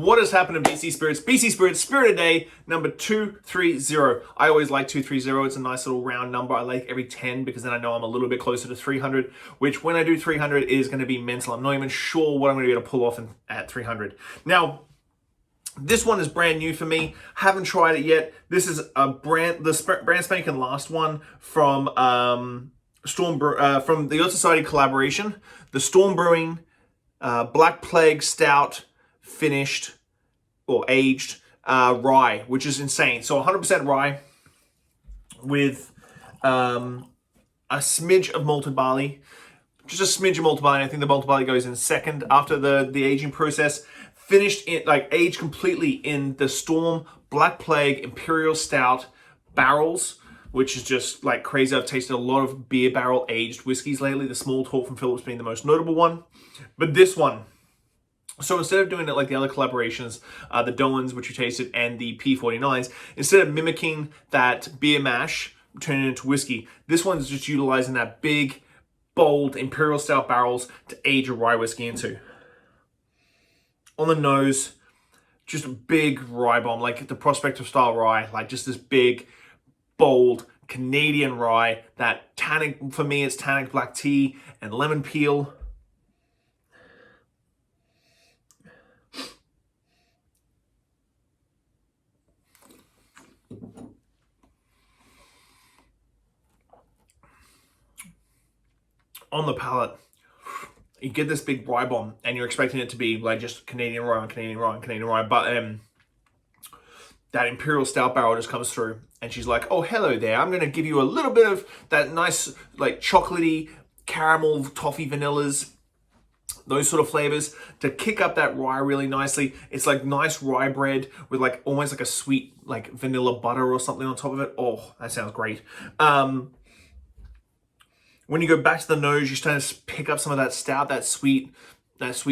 What has happened to BC Spirits? BC Spirits Spirit a Day number 230. I always like 230. It's a nice little round number. I like every 10 because then I know I'm a little bit closer to 300, which when I do 300 is going to be mental. I'm not even sure what I'm going to be able to pull off at 300. Now, this one is brand new for me. Haven't tried it yet. This is a brand spanking last one from from the Yacht Society collaboration, the Storm Brewing Black Plague Stout finished or aged rye, which is insane. So 100% rye with a smidge of malted barley, just a smidge of malted barley. I think the malted barley goes in second after the aging process. Finished in, like, aged completely in the Storm Black Plague Imperial Stout barrels, which is just like crazy. I've tasted a lot of beer barrel aged whiskeys lately, the Small Talk from Phillips being the most notable one. But this one, so instead of doing it like the other collaborations, the Doans, which you tasted, and the P49s, instead of mimicking that beer mash, turning it into whiskey, this one's just utilizing that big, bold Imperial Stout barrels to age a rye whiskey into. On the nose, just a big rye bomb, like the Prospector style rye, like just this big, bold Canadian rye. That tannic, for me, it's tannic black tea and lemon peel. On the palate, you get this big rye bomb, and you're expecting it to be like just Canadian rye on Canadian rye on Canadian rye, but that Imperial Stout barrel just comes through, and she's like, "Oh, hello there. I'm going to give you a little bit of that nice, like, chocolatey, caramel, toffee, vanillas, those sort of flavors to kick up that rye really nicely. It's like nice rye bread with like almost like a sweet, like vanilla butter or something on top of it. Oh, that sounds great." When you go back to the nose, you start to pick up some of that stout, that sweet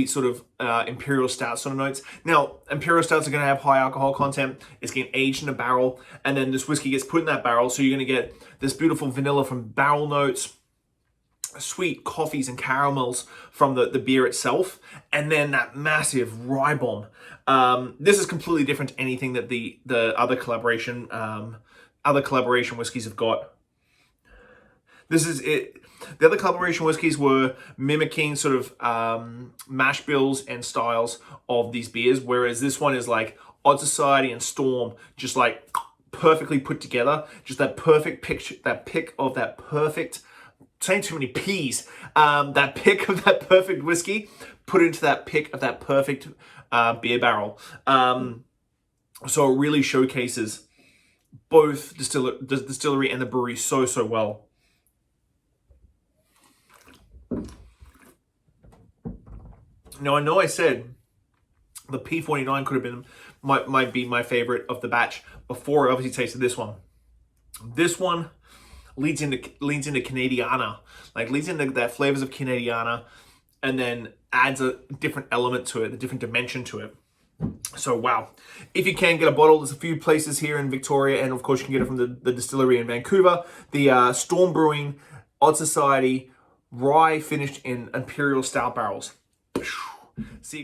sort of Imperial Stout sort of notes. Now, Imperial Stouts are going to have high alcohol content. It's getting aged in a barrel, and then this whiskey gets put in that barrel, so you're going to get this beautiful vanilla from barrel notes, sweet coffees and caramels from the beer itself, and then that massive rye bomb. This is completely different to anything that the other collaboration whiskeys have got. This is it. The other collaboration whiskeys were mimicking sort of mash bills and styles of these beers, whereas this one is like Odd Society and Storm, just like perfectly put together. Just that perfect picture, that pick of that perfect, saying too many P's, that pick of that perfect whiskey, put into that pick of that perfect beer barrel. So it really showcases both the distillery and the brewery so well. Now, I know I said the P49 could have been, might be my favorite of the batch before I obviously tasted this one. This one leads into Canadiana, like leads into that flavors of Canadiana, and then adds a different element to it, a different dimension to it. So, wow. If you can get a bottle, there's a few places here in Victoria, and of course you can get it from the distillery in Vancouver. The Storm Brewing Odd Society rye finished in Imperial Stout barrels. See you guys.